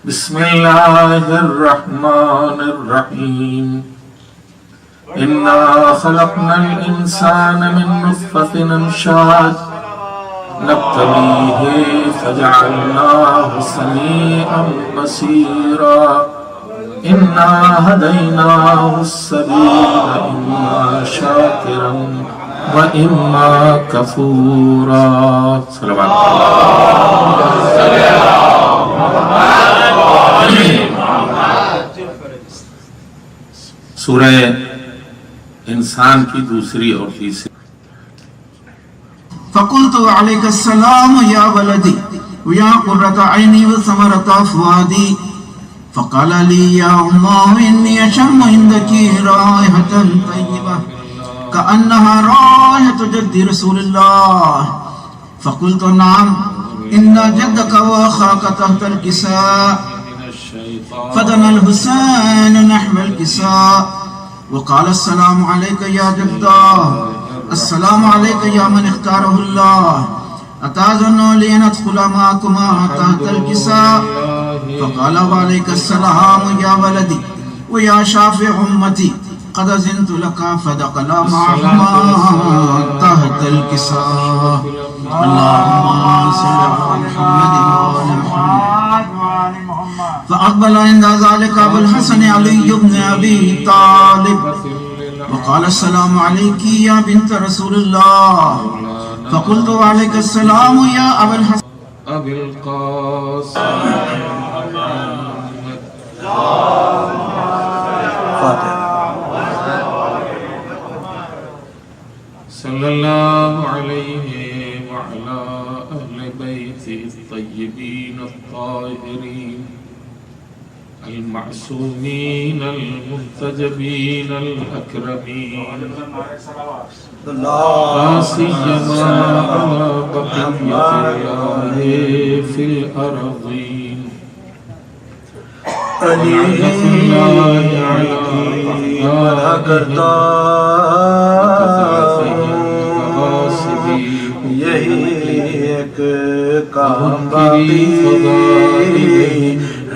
بسم الله الرحمن الرحيم إنا خلقنا الإنسان من نطفة أمشاج نبتليه فجعلناه سميعا بصيرا إنا هديناه السبيل إما شاكرا وإما كفورا صلوات سورہ انسان کی دوسری اور تیسری فقلت عليك السلام يا ولدي ويا قرة عيني وثمرة فؤادي فقال لي يا أمه إني أشم عندك رائحة طيبة كأنها رائحة جد رسول الله فقلت نعم إن جدك وأخاك تحت الكساء فدنا الحسين نحو الكساء وقال السلام عليك يا جداه السلام عليك يا من اختاره الله أتأذن لي أن أدخل معكما تحت الكساء فقال وعليك السلام يا ولدي ويا شافع أمتي قد أذنت لك فدخل معهما تحت الكساء اللهم صل على محمد وعلى محمد فأقبل عند ذلك أبو الحسن علي بن أبي طالب وقال السلام عليك يا بنت رسول الله فقلت وعليك السلام يا أبا الحسن أبي القاسم صلى الله عليه وعلى أهل بيته الطيبين الطاهرين المعصومين المنتجبين الأكرمين لا سيما على بقية الله في الأرضين لعنة الله على یہی ایک کام باقی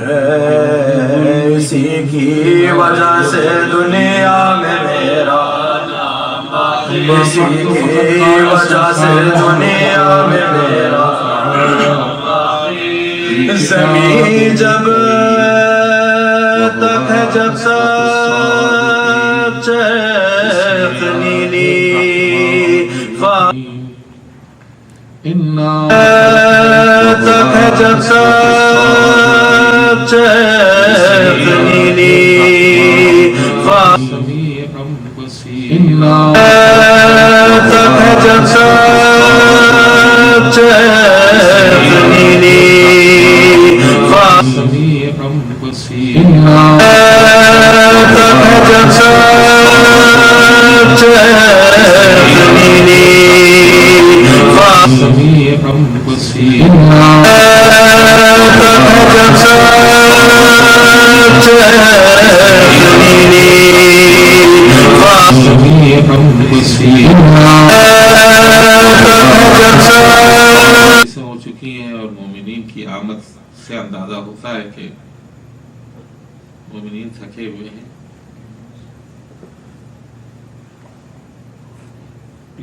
ہے اسی کی وجہ سے دنیا میں میرا نام باقی اسی کی وجہ سے دنیا میں میرا نام باقی زمین جب تک ہے جب سب چیخ نیلی تک ہے جب سب چیخ نیلی تک ہے جب سب چیخ نیلی تک ہے جب سب چیخ نیلی ہو چکی ہیں اور مومنین کی آمد سے اندازہ ہوتا ہے کہ مومنین تھکے ہوئے ہیں،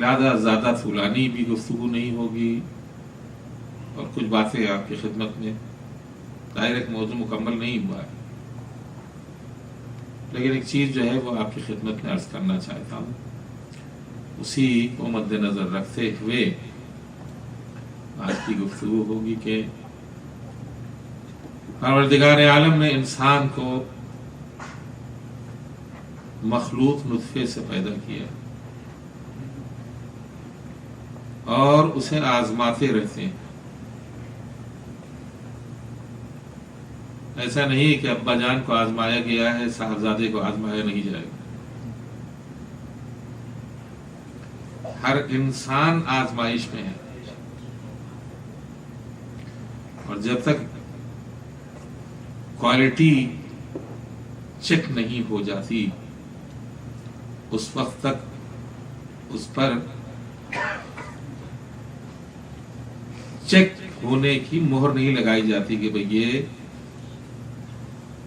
لہذا زیادہ طولانی بھی گفتگو نہیں ہوگی اور کچھ باتیں آپ کی خدمت میں، ظاہر ایک موضوع مکمل نہیں ہوا ہے لیکن ایک چیز جو ہے وہ آپ کی خدمت میں عرض کرنا چاہتا ہوں، اسی کو مد نظر رکھتے ہوئے آج کی گفتگو ہوگی کہ پروردگار عالم نے انسان کو مخلوق نطفے سے پیدا کیا اور اسے آزماتے رہتے ہیں۔ ایسا نہیں کہ ابا جان کو آزمایا گیا ہے، صاحبزادے کو آزمایا نہیں جائے گا۔ ہر انسان آزمائش میں ہے اور جب تک کوالٹی چیک نہیں ہو جاتی اس وقت تک اس پر چیک ہونے کی مہر نہیں لگائی جاتی کہ بھئی یہ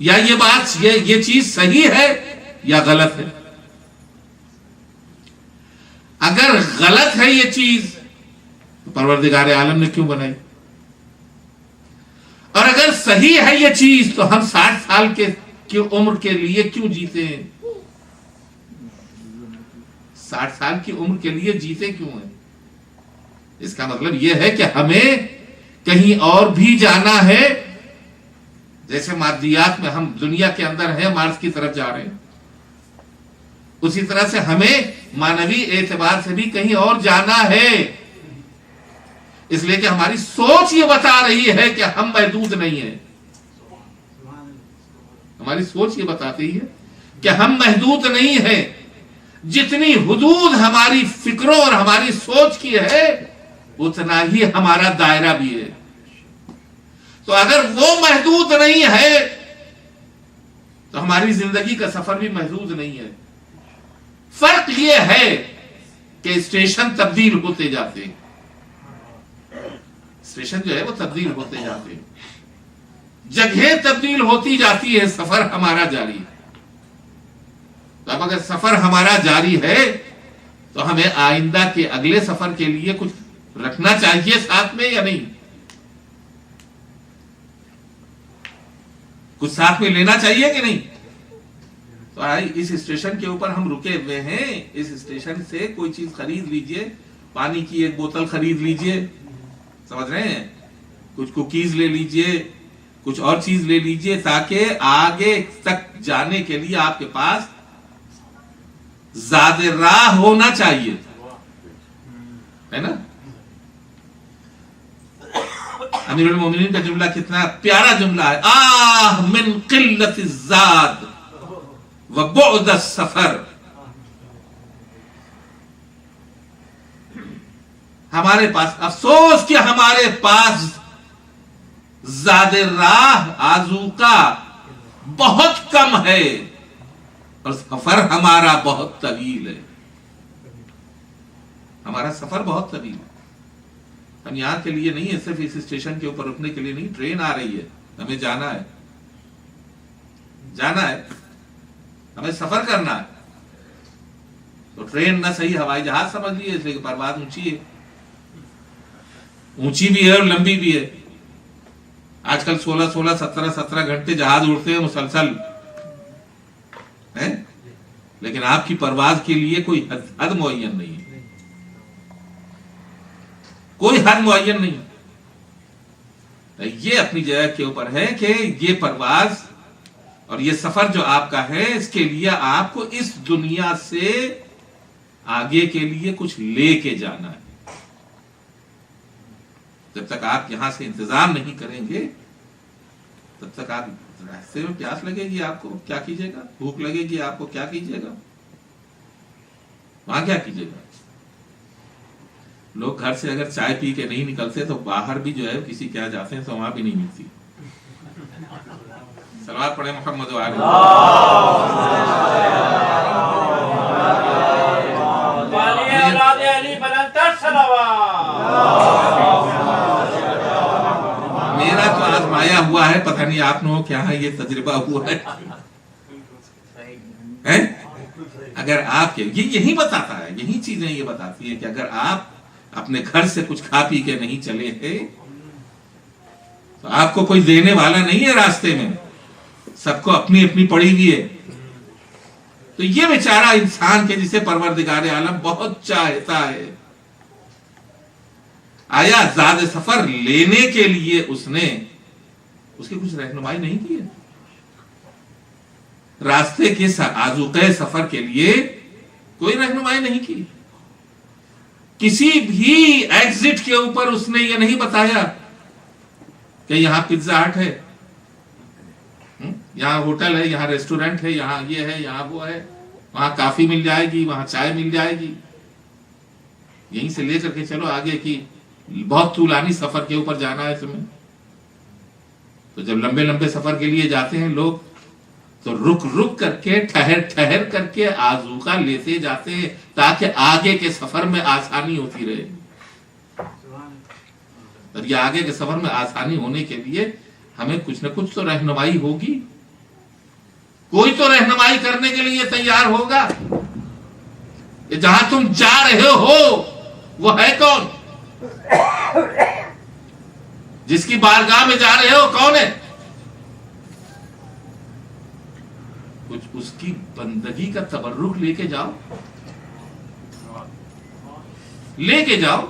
یا یہ بات یہ چیز صحیح ہے یا غلط ہے. اگر غلط ہے یہ چیز تو پروردگار عالم نے کیوں بنائی؟ اور اگر صحیح ہے یہ چیز تو ہم 60 سال کی عمر کے لیے کیوں جیتے ہیں؟ 60 سال کی عمر کے لیے جیتے کیوں ہیں؟ اس کا مطلب یہ ہے کہ ہمیں کہیں اور بھی جانا ہے. جیسے مادیات میں ہم دنیا کے اندر ہیں، مارس کی طرف جا رہے ہیں، اسی طرح سے ہمیں مانوی اعتبار سے بھی کہیں اور جانا ہے. اس لیے کہ ہماری سوچ یہ بتا رہی ہے کہ ہم محدود نہیں ہیں. ہماری سوچ یہ بتاتی ہے کہ ہم محدود نہیں ہیں. جتنی حدود ہماری فکروں اور ہماری سوچ کی ہے اتنا ہی ہمارا دائرہ بھی ہے. تو اگر وہ محدود نہیں ہے تو ہماری زندگی کا سفر بھی محدود نہیں ہے. فرق یہ ہے کہ اسٹیشن تبدیل ہوتے جاتے ہیں. اسٹیشن جو ہے وہ تبدیل ہوتے جاتے ہیں، جگہیں تبدیل ہوتی جاتی ہے، سفر ہمارا جاری ہے. تو اب اگر سفر ہمارا جاری ہے تو ہمیں آئندہ کے اگلے سفر کے لیے کچھ رکھنا چاہیے ساتھ میں یا نہیں؟ کچھ ساتھ میں لینا چاہیے کہ نہیں؟ تو اس اسٹیشن کے اوپر ہم رکے ہوئے ہیں، اس اسٹیشن سے کوئی چیز خرید لیجئے، پانی کی ایک بوتل خرید لیجئے، سمجھ رہے ہیں، کچھ کوکیز لے لیجئے، کچھ اور چیز لے لیجئے، تاکہ آگے تک جانے کے لیے آپ کے پاس زاد راہ ہونا چاہیے، ہے نا؟ امیر المومنین کا جملہ کتنا پیارا جملہ ہے، آہ من قلت الزاد وبعد السفر. ہمارے پاس افسوس کہ ہمارے پاس زاد راہ آذوقہ بہت کم ہے اور سفر ہمارا بہت طویل ہے. ہمارا سفر بہت طویل ہے. ہم یہاں کے لیے نہیں ہے صرف اس اسٹیشن کے اوپر رکنے کے لیے نہیں، ٹرین آ رہی ہے، ہمیں جانا ہے، ہمیں سفر کرنا ہے. تو ٹرین نہ صحیح ہوائی جہاز سمجھ لیے، اس لیے کہ پرواز اونچی ہے، اونچی بھی ہے اور لمبی بھی ہے. آج کل 16 17 گھنٹے جہاز اڑتے ہیں مسلسل، لیکن آپ کی پرواز کے لیے کوئی حد معین نہیں ہے، کوئی حد معین نہیں. یہ اپنی جگہ کے اوپر ہے کہ یہ پرواز اور یہ سفر جو آپ کا ہے، اس کے لیے آپ کو اس دنیا سے آگے کے لیے کچھ لے کے جانا ہے. جب تک آپ یہاں سے انتظام نہیں کریں گے تب تک آپ راستے میں پیاس لگے گی، آپ کو کیا کیجیے گا؟ بھوک لگے گی آپ کو، کیا کیجیے گا؟ وہاں کیا کیجیے گا؟ لوگ گھر سے اگر چائے پی کے نہیں نکلتے تو باہر بھی جو ہے کسی کے یہاں جاتے ہیں تو وہاں بھی نہیں ملتی. صلوات پڑھیں محمد و آلہ. میرا تو آزمایا ہوا ہے، پتہ نہیں آپ لوگوں کے یہاں یہ تجربہ ہوا ہے. اگر آپ کے یہی بتاتا ہے، یہی چیزیں یہ بتاتی ہیں کہ اگر آپ اپنے گھر سے کچھ کھا پی کے نہیں چلے ہیں تو آپ کو کوئی دینے والا نہیں ہے راستے میں، سب کو اپنی اپنی پڑی ہوئی ہے. تو یہ بیچارہ انسان کے جسے پروردگار عالم بہت چاہتا ہے، آیا زاد سفر لینے کے لیے اس کی کچھ رہنمائی نہیں کی ہے؟ راستے کے آذوقہ سفر کے لیے کوئی رہنمائی نہیں کی. کسی بھی ایگزٹ کے اوپر اس نے یہ نہیں بتایا کہ یہاں پیزا ہٹ ہے، یہاں ہوٹل ہے، یہاں ریسٹورنٹ ہے، یہاں یہ ہے، یہاں وہ ہے، وہاں کافی مل جائے گی، وہاں چائے مل جائے گی. یہیں سے لے کر کے چلو آگے کی بہت طولانی سفر کے اوپر جانا ہے تمہیں. تو جب لمبے لمبے سفر کے لیے جاتے ہیں لوگ تو رک رک کر کے ٹھہر کر کے آذوقہ لیتے جاتے ہیں تاکہ آگے کے سفر میں آسانی ہوتی رہے. اور یہ آگے کے سفر میں آسانی ہونے کے لیے ہمیں کچھ نہ کچھ تو رہنمائی ہوگی. کوئی تو رہنمائی کرنے کے لیے تیار ہوگا کہ جہاں تم جا رہے ہو وہ ہے کون؟ جس کی بارگاہ میں جا رہے ہو کون ہے؟ کچھ اس کی بندگی کا تبرک لے کے جاؤ، لے کے جاؤ،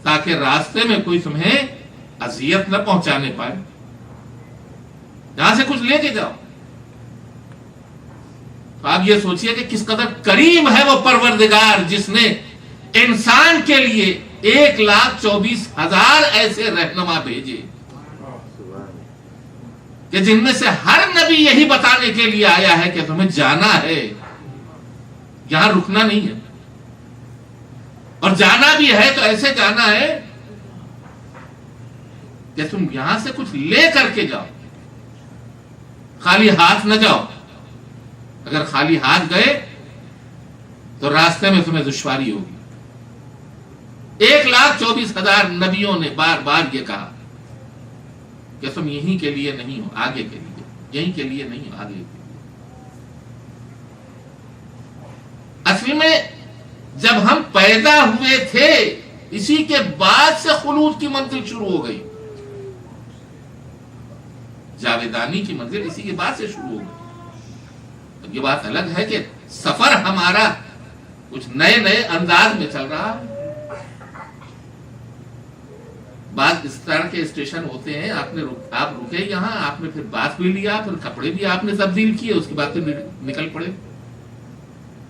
تاکہ راستے میں کوئی تمہیں اذیت نہ پہنچانے پائے. یہاں سے کچھ لے کے جاؤ. تو آپ یہ سوچئے کہ کس قدر کریم ہے وہ پروردگار جس نے انسان کے لیے 1,24,000 ایسے رہنما بھیجے کہ جن میں سے ہر نبی یہی بتانے کے لیے آیا ہے کہ تمہیں جانا ہے، یہاں رکنا نہیں ہے، اور جانا بھی ہے تو ایسے جانا ہے کہ تم یہاں سے کچھ لے کر کے جاؤ، خالی ہاتھ نہ جاؤ. اگر خالی ہاتھ گئے تو راستے میں تمہیں دشواری ہوگی. 1,24,000 نبیوں نے بار بار یہ کہا کہ تم یہیں کے لیے نہیں ہو، آگے کے لیے، یہیں کے لیے نہیں ہو، آگے کے لیے. اصل میں جب ہم پیدا ہوئے تھے اسی کے بعد سے خلود کی منزل شروع ہو گئی، جاویدانی کی منزل اسی کے بعد سے شروع ہو گئی. اب یہ بات الگ ہے کہ سفر ہمارا کچھ نئے نئے انداز میں چل رہا ہے. بعض اس طرح کے اسٹیشن ہوتے ہیں، آپ رکے یہاں، آپ نے پھر بات بھی لیا، پھر کپڑے بھی آپ نے تبدیل کیے، اس کے بعد پھر نکل پڑے.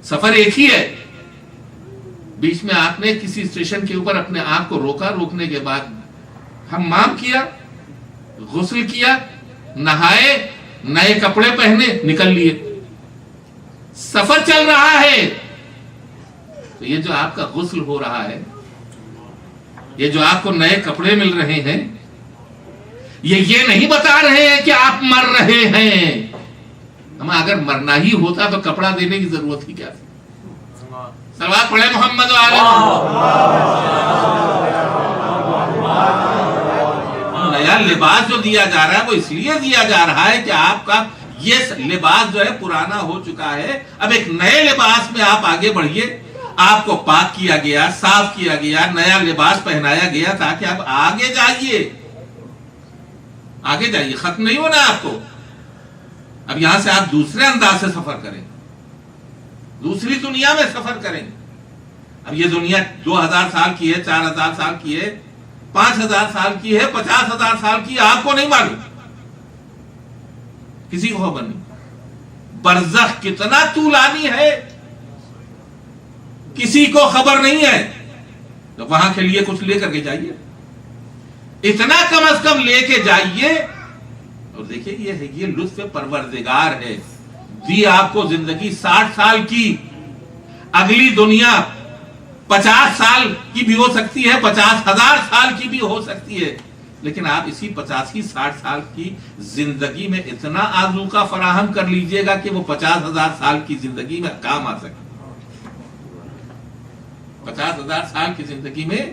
سفر ایک ہی ہے. بیچ میں آپ نے کسی اسٹیشن کے اوپر اپنے آپ کو روکا، روکنے کے بعد حمام کیا، غسل کیا، نہائے، نئے کپڑے پہنے، نکل لیے. سفر چل رہا ہے. تو یہ جو آپ کا غسل ہو رہا ہے، یہ جو آپ کو نئے کپڑے مل رہے ہیں، یہ نہیں بتا رہے ہیں کہ آپ مر رہے ہیں. ہم اگر مرنا ہی ہوتا تو کپڑا دینے کی ضرورت ہی کیا تھی؟ صلوات پڑھے محمد و آلہ محمد. نیا لباس جو دیا جا رہا ہے وہ اس لیے دیا جا رہا ہے کہ آپ کا یہ لباس جو ہے پرانا ہو چکا ہے، اب ایک نئے لباس میں آپ آگے بڑھیے. آپ کو پاک کیا گیا، صاف کیا گیا، نیا لباس پہنایا گیا تاکہ آپ آگے جائیے، آگے جائیے. ختم نہیں ہونا آپ کو. اب یہاں سے آپ دوسرے انداز سے سفر کریں، دوسری دنیا میں سفر کریں. اب یہ دنیا 2,000 سال کی ہے، 4,000 سال کی ہے، 5,000 سال کی ہے، 50,000 سال کی ہے، آپ کو نہیں معلوم، کسی کو خبر نہیں. برزخ کتنا طولانی ہے کسی کو خبر نہیں ہے. تو وہاں کے لیے کچھ لے کر کے جائیے، اتنا کم از کم لے کے جائیے. اور دیکھیں یہ لطف پروردگار ہے. دی آپ کو زندگی 60 سال کی، اگلی دنیا 50 سال کی بھی ہو سکتی ہے، 50,000 سال کی بھی ہو سکتی ہے. لیکن آپ اسی 50-60 سال کی زندگی میں اتنا آذوقہ فراہم کر لیجئے گا کہ وہ 50,000 سال کی زندگی میں کام آ سکے. 50,000 سال کی زندگی میں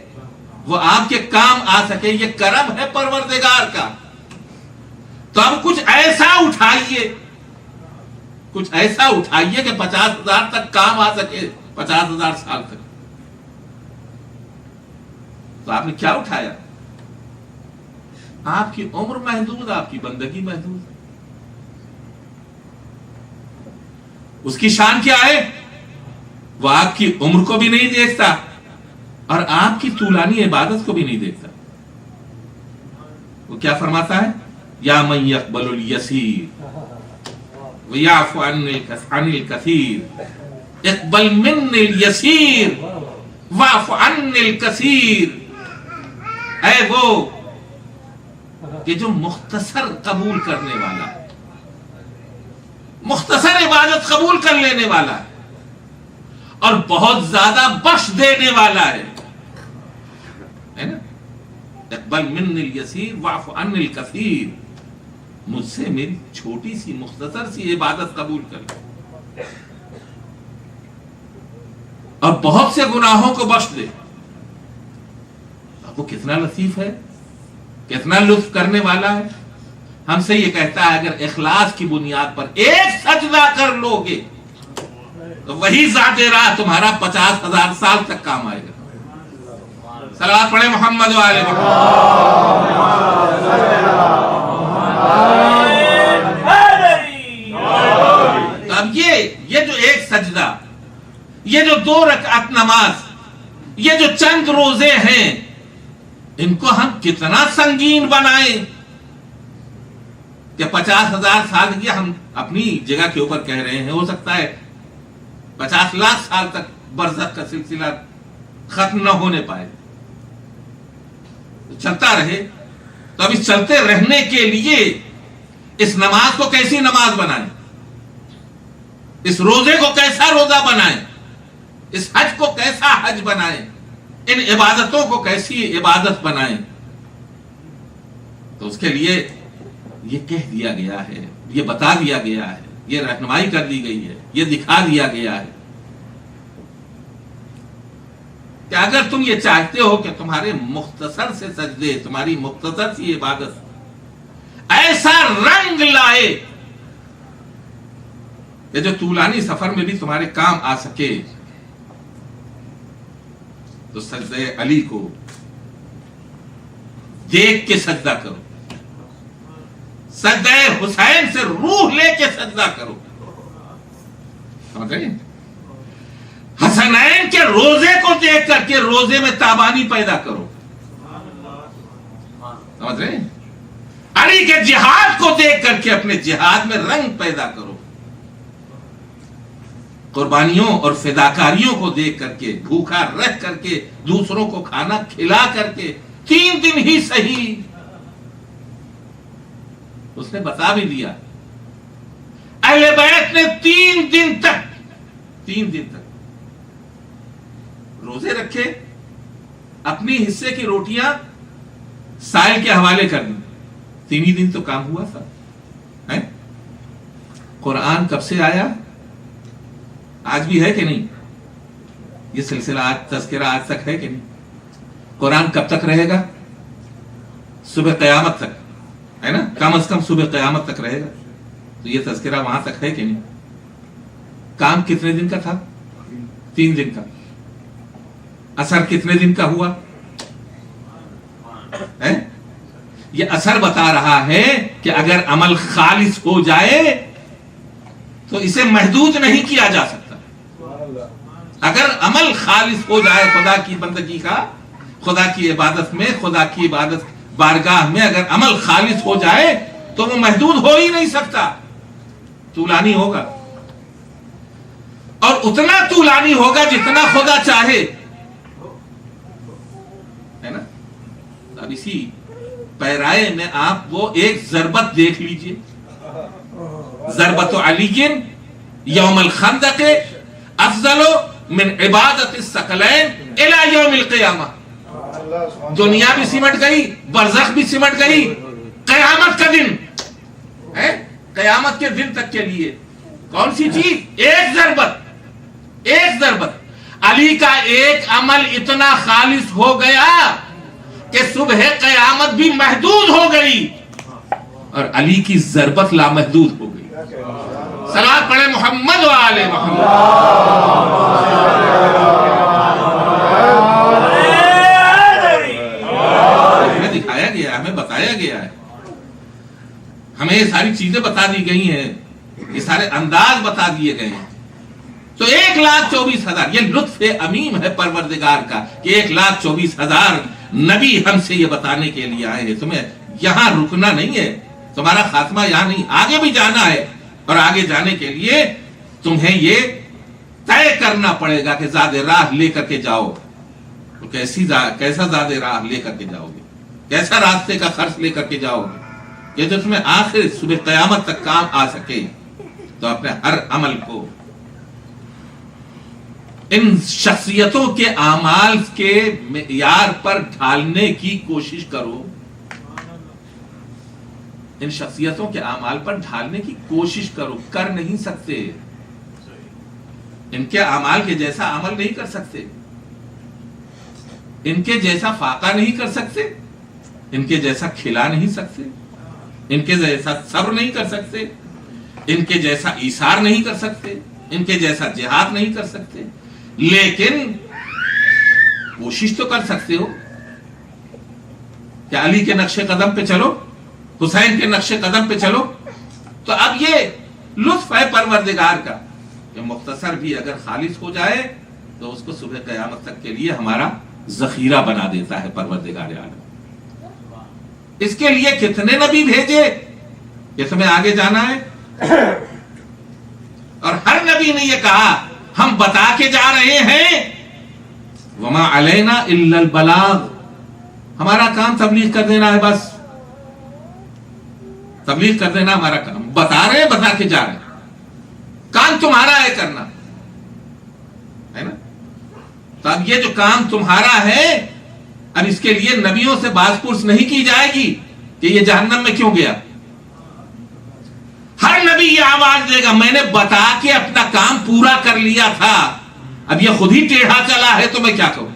وہ آپ کے کام آ سکے. یہ کرم ہے پروردگار کا. تو اب کچھ ایسا اٹھائیے، کچھ ایسا اٹھائیے کہ 50,000 تک کام آ سکے، 50,000 سال تک. تو آپ نے کیا اٹھایا؟ آپ کی عمر محدود، آپ کی بندگی محدود. اس کی شان کیا ہے؟ وہ آپ کی عمر کو بھی نہیں دیکھتا اور آپ کی طولانی عبادت کو بھی نہیں دیکھتا. وہ کیا فرماتا ہے؟ یا من یقبل الیسیر ویعفو عن الکثیر، اقبل من الیسیر واعف عن الکثیر. اے وہ کہ جو مختصر قبول کرنے والا ہے، مختصر عبادت قبول کر لینے والا ہے اور بہت زیادہ بخش دینے والا ہے نا. اقبل من الیسیر واعف عن الکثیر. مجھ سے میری چھوٹی سی مختصر سی عبادت قبول کر اور بہت سے گناہوں کو بخش دے. اب وہ کتنا لطیف ہے، کتنا لطف کرنے والا ہے. ہم سے یہ کہتا ہے اگر اخلاص کی بنیاد پر ایک سجدہ کر لو گے تو وہی ذات راہ تمہارا 50,000 سال تک کام آئے گا. صلوات پڑھیں محمد و آل محمد. تو اب یہ جو ایک سجدہ، یہ جو 2 رکعت نماز، یہ جو چند روزے ہیں، ان کو ہم کتنا سنگین بنائیں کہ 50,000 سال کی ہم اپنی جگہ کے اوپر کہہ رہے ہیں، ہو سکتا ہے 50 لاکھ سال تک برزخ کا سلسلہ ختم نہ ہونے پائے، چلتا رہے. تو اب اس چلتے رہنے کے لیے اس نماز کو کیسی نماز بنائیں، اس روزے کو کیسا روزہ بنائیں، اس حج کو کیسا حج بنائیں، ان عبادتوں کو کیسی عبادت بنائیں. تو اس کے لیے یہ کہہ دیا گیا ہے، یہ بتا دیا گیا ہے، یہ رہنمائی کر دی گئی ہے، یہ دکھا دیا گیا ہے کہ اگر تم یہ چاہتے ہو کہ تمہارے مختصر سے سجدے، تمہاری مختصر سی عبادت ایسا رنگ لائے کہ جو طولانی سفر میں بھی تمہارے کام آ سکے، تو سجدہ علی کو دیکھ کے سجدہ کرو، سجدہ حسین سے روح لے کے سجدہ کرو. سمجھ رہے ہیں؟ حسنین کے روزے کو دیکھ کر کے روزے میں تابانی پیدا کرو. سمجھ رہے ہیں؟ علی کے جہاد کو دیکھ کر کے اپنے جہاد میں رنگ پیدا کرو. قربانیوں اور فداکاریوں کو دیکھ کر کے، بھوکا رہ کر کے، دوسروں کو کھانا کھلا کر کے، 3 دن ہی صحیح، اس نے بتا بھی دیا. اہل بیت نے 3 دن تک روزے رکھے، اپنی حصے کی روٹیاں سائل کے حوالے کر دی. 3 ہی دن تو کام ہوا تھا. قرآن کب سے آیا؟ آج بھی ہے کہ نہیں؟ یہ سلسلہ آج تذکرہ آج تک ہے کہ نہیں؟ قرآن کب تک رہے گا؟ صبح قیامت تک، ہے نا؟ کم از کم صبح قیامت تک رہے گا. تو یہ تذکرہ وہاں تک ہے کہ نہیں؟ کام کتنے دن کا تھا؟ 3 دن کا. اثر کتنے دن کا ہوا؟ یہ اثر بتا رہا ہے کہ اگر عمل خالص ہو جائے تو اسے محدود نہیں کیا جا سکتا. اگر عمل خالص ہو جائے خدا کی بندگی کا، خدا کی عبادت میں، خدا کی عبادت بارگاہ میں اگر عمل خالص ہو جائے تو وہ محدود ہو ہی نہیں سکتا، طولانی ہوگا، اور اتنا طولانی ہوگا جتنا خدا چاہے، ہے نا؟ اب اسی پیرائے میں آپ وہ ایک ضربت دیکھ لیجئے، ضربت علی یوم الخندق افضل من عبادت الثقلین الی یوم القیامہ. دنیا بھی سمٹ گئی، برزخ بھی سمٹ گئی، قیامت کا دن ہے، قیامت کے دن تک کے لیے کون سی چیز؟ ایک ضربت. علی کا ایک عمل اتنا خالص ہو گیا کہ صبح قیامت بھی محدود ہو گئی اور علی کی ضربت لامحدود ہو گئی. صلوات پڑھیں محمد و آل محمد. ہمیں دکھایا گیا، ہمیں بتایا گیا ہے، ہمیں یہ ساری چیزیں بتا دی گئی ہیں، یہ سارے انداز بتا دیے گئے ہیں. تو 1,24,000 یہ لطف عمیم ہے پروردگار کا کہ 1,24,000 نبی ہم سے یہ بتانے کے لیے آئے ہیں. تمہیں یہاں رکنا نہیں ہے، تمہارا خاتمہ یہاں نہیں، آگے بھی جانا ہے. اور آگے جانے کے لیے تمہیں یہ طے کرنا پڑے گا کہ زاد راہ لے کر کے جاؤ. تو کیسا زاد راہ لے کر کے جاؤ گے، کیسا راستے کا خرچ لے کر کے جاؤ گے کہ جو تمہیں آخر صبح قیامت تک کام آ سکے. تو اپنے ہر عمل کو ان شخصیتوں کے اعمال کے معیار پر ڈھالنے کی کوشش کرو. ان شخصیتوں کے اعمال پر ڈھالنے کی کوشش کرو. کر نہیں سکتے، ان کے اعمال کے جیسا عمل نہیں کر سکتے، ان کے جیسا فاقہ نہیں کر سکتے، ان کے جیسا کھلا نہیں سکتے. ان کے جیسا صبر نہیں کر سکتے، ان کے جیسا ایثار نہیں کر سکتے، ان کے جیسا جہاد نہیں کر سکتے، لیکن کوشش تو کر سکتے ہو کہ علی کے نقش قدم پہ چلو، حسین کے نقش قدم پہ چلو۔ تو اب یہ لطف ہے پروردگار کا کہ مختصر بھی اگر خالص ہو جائے تو اس کو صبح قیامت تک کے لیے ہمارا ذخیرہ بنا دیتا ہے پروردگار عالم۔ اس کے لیے کتنے نبی بھیجے کہ تمہیں آگے جانا ہے، اور ہر نبی نے یہ کہا ہم بتا کے جا رہے ہیں وما علینا الا البلاغ، ہمارا کام تبلیغ کر دینا ہے، بس تبلیغ کر دینا ہمارا کام، بتا رہے ہیں، بتا کے جا رہے ہیں، کام تمہارا ہے کرنا ہے نا۔ تو اب یہ جو کام تمہارا ہے، اب اس کے لیے نبیوں سے باز پرس نہیں کی جائے گی کہ یہ جہنم میں کیوں گیا۔ ہر نبی یہ آواز دے گا میں نے بتا کے اپنا کام پورا کر لیا تھا، اب یہ خود ہی ٹیڑھا چلا ہے تو میں کیا کروں۔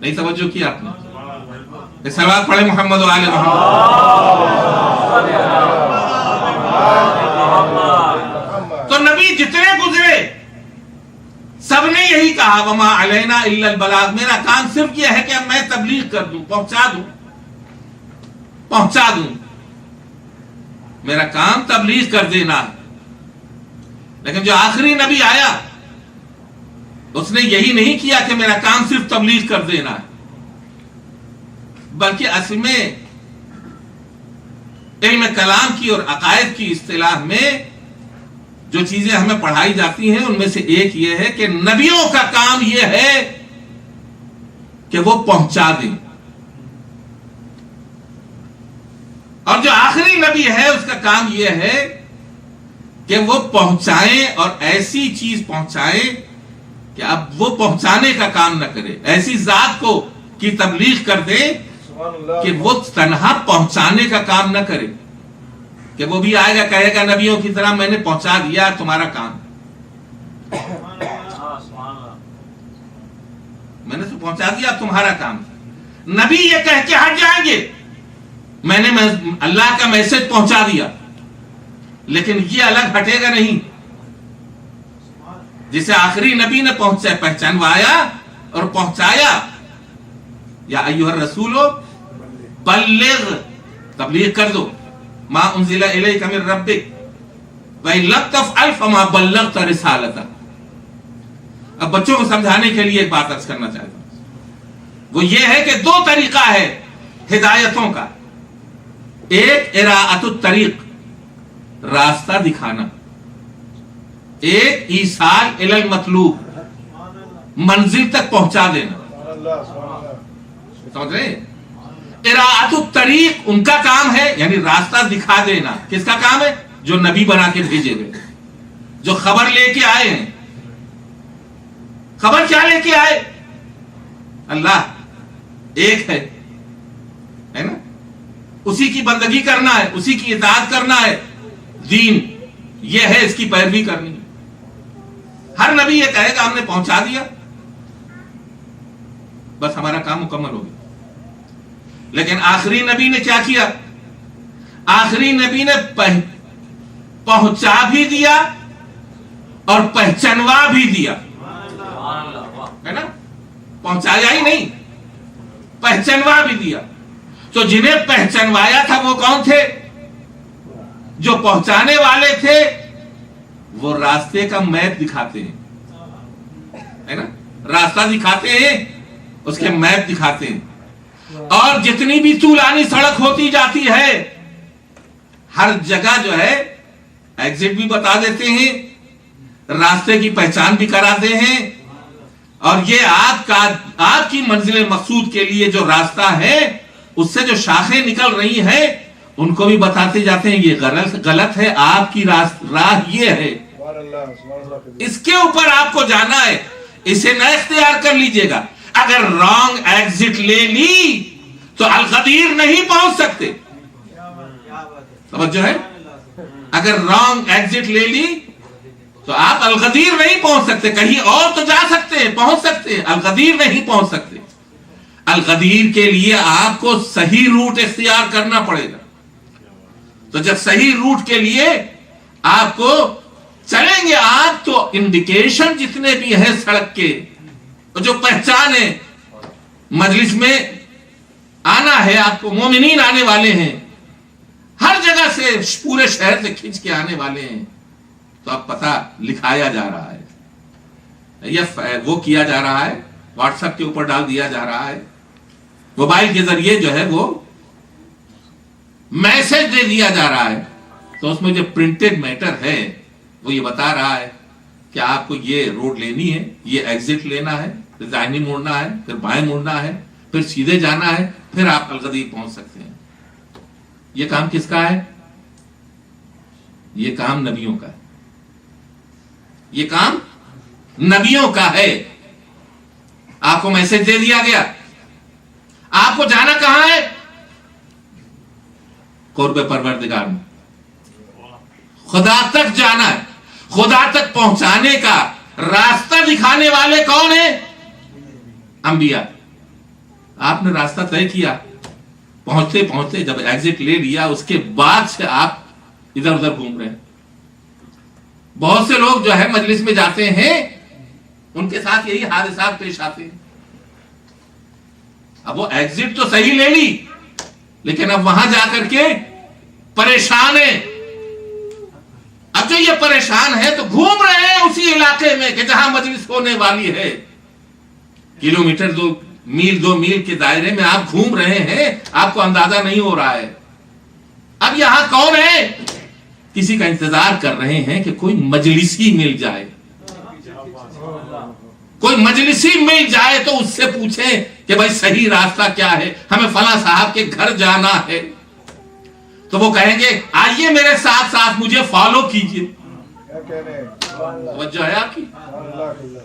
نہیں توجہ کیا آپ نے؟ صلوات پڑھے محمد و آل محمد۔ تو نبی جتنے گزرے سب نے یہی کہا وما علینا الا البلاغ، میرا کام صرف یہ ہے کہ اب میں تبلیغ کر دوں، پہنچا دوں، میرا کام تبلیغ کر دینا ہے۔ لیکن جو آخری نبی آیا اس نے یہی نہیں کیا کہ میرا کام صرف تبلیغ کر دینا ہے، بلکہ اصل میں علم کلام کی اور عقائد کی اصطلاح میں جو چیزیں ہمیں پڑھائی جاتی ہیں ان میں سے ایک یہ ہے کہ نبیوں کا کام یہ ہے کہ وہ پہنچا دیں، اور جو آخری نبی ہے اس کا کام یہ ہے کہ وہ پہنچائیں، اور ایسی چیز پہنچائیں کہ اب وہ پہنچانے کا کام نہ کرے، ایسی ذات کو کی تبلیغ کر دے کہ وہ تنہا پہنچانے کا کام نہ کرے، کہ وہ بھی آئے گا کہے گا نبیوں کی طرح میں نے پہنچا دیا تمہارا کام، میں نے تو پہنچا دیا تمہارا کام۔ نبی یہ کہہ کے ہٹ جائیں گے میں نے اللہ کا میسج پہنچا دیا، لیکن یہ الگ ہٹے گا نہیں، جسے آخری نبی نے پہچانوایا اور پہنچایا، یا ایھا الرسول بلغ، تبلیغ کر دو، ما انزل الیک من ربک وان لم تفعل فما بلغت رسالتہ۔ اب بچوں کو سمجھانے کے لیے ایک بات عرض کرنا چاہتا ہوں، وہ یہ ہے کہ دو طریقہ ہے ہدایتوں کا، ایک اراءۃ الطریق، راستہ دکھانا، ایک ایصال الی المطلوب، منزل تک پہنچا دینا، سمجھ رہے ہیں؟ اراءۃ الطریق ان کا کام ہے، یعنی راستہ دکھا دینا، کس کا کام ہے؟ جو نبی بنا کے بھیجے گئے، جو خبر لے کے آئے ہیں۔ خبر کیا لے کے آئے؟ اللہ ایک ہے نا، اسی کی بندگی کرنا ہے، اسی کی اطاعت کرنا ہے، دین یہ ہے، اس کی پیروی کرنی ہے۔ ہر نبی یہ کہے گا ہم نے پہنچا دیا، بس ہمارا کام مکمل ہو گیا۔ لیکن آخری نبی نے کیا کیا؟ آخری نبی نے پہنچا بھی دیا اور پہچانوا بھی دیا، ہے نا، پہنچایا ہی نہیں، پہچانوا بھی دیا۔ تو جنہیں پہچانوایا تھا وہ کون تھے؟ جو پہنچانے والے تھے وہ راستے کا میپ دکھاتے ہیں، ہے نا، راستہ دکھاتے ہیں، اس کے میپ دکھاتے ہیں، اور جتنی بھی طولانی سڑک ہوتی جاتی ہے ہر جگہ جو ہے ایگزٹ بھی بتا دیتے ہیں، راستے کی پہچان بھی کراتے ہیں، اور یہ آپ کی منزل مقصود کے لیے جو راستہ ہے اس سے جو شاخیں نکل رہی ہیں ان کو بھی بتاتے جاتے ہیں یہ غلط ہے، آپ کی راہ یہ ہے، اس کے اوپر آپ کو جانا ہے، اسے نہ اختیار کر لیجئے گا۔ اگر رانگ ایگزٹ لے لی تو الغدیر نہیں پہنچ سکتے، توجہ ہے، اگر رانگ ایگزٹ لے لی تو آپ الغدیر نہیں پہنچ سکتے، کہیں اور تو جا سکتے ہیں، پہنچ سکتے ہیں، الغدیر نہیں پہنچ سکتے۔ الغدیر کے لیے آپ کو صحیح روٹ اختیار کرنا پڑے گا، تو جب صحیح روٹ کے لیے آپ کو چلیں گے آپ تو انڈیکیشن جتنے بھی ہیں سڑک کے جو پہچان ہے، مجلس میں آنا ہے آپ کو، مومنین آنے والے ہیں، ہر جگہ سے پورے شہر سے کھینچ کے آنے والے ہیں، تو اب پتہ لکھایا جا رہا ہے، یہ وہ کیا جا رہا ہے، واٹس ایپ کے اوپر ڈال دیا جا رہا ہے، موبائل کے ذریعے جو ہے وہ میسج دے دیا جا رہا ہے، تو اس میں جو پرنٹڈ میٹر ہے وہ یہ بتا رہا ہے کہ آپ کو یہ روڈ لینی ہے، یہ ایگزٹ لینا ہے، پھر دائیں مڑنا ہے، پھر بائیں مڑنا ہے، پھر سیدھے جانا ہے، پھر آپ الغدیر پہنچ سکتے ہیں۔ یہ کام کس کا ہے؟ یہ کام نبیوں کا ہے، یہ کام نبیوں کا ہے۔ آپ کو میسج دے دیا گیا، آپ کو جانا کہاں ہے؟ قرب پروردگار میں خدا تک جانا ہے۔ خدا تک پہنچانے کا راستہ دکھانے والے کون ہیں؟ انبیاء۔ آپ نے راستہ طے کیا، پہنچتے پہنچتے جب ایگزٹ لے لیا اس کے بعد سے آپ ادھر ادھر گھوم رہے ہیں۔ بہت سے لوگ جو ہے مجلس میں جاتے ہیں، ان کے ساتھ یہی حادثات پیش آتے ہیں۔ اب وہ ایگزٹ تو صحیح لے لی، لیکن اب وہاں جا کر کے پریشان ہیں۔ اب جو یہ پریشان ہے تو گھوم رہے ہیں اسی علاقے میں کہ جہاں مجلس ہونے والی ہے، کلومیٹر 2 میل کے دائرے میں آپ گھوم رہے ہیں، آپ کو اندازہ نہیں ہو رہا ہے۔ اب یہاں کون ہے؟ کسی کا انتظار کر رہے ہیں کہ کوئی مجلسی مل جائے، کوئی مجلسی مل جائے تو اس سے پوچھیں کہ بھائی صحیح راستہ کیا ہے، ہمیں فلاں صاحب کے گھر جانا ہے، تو وہ کہیں گے آئیے میرے ساتھ ساتھ مجھے فالو کیجئے۔ توجہ ہے آپ کی؟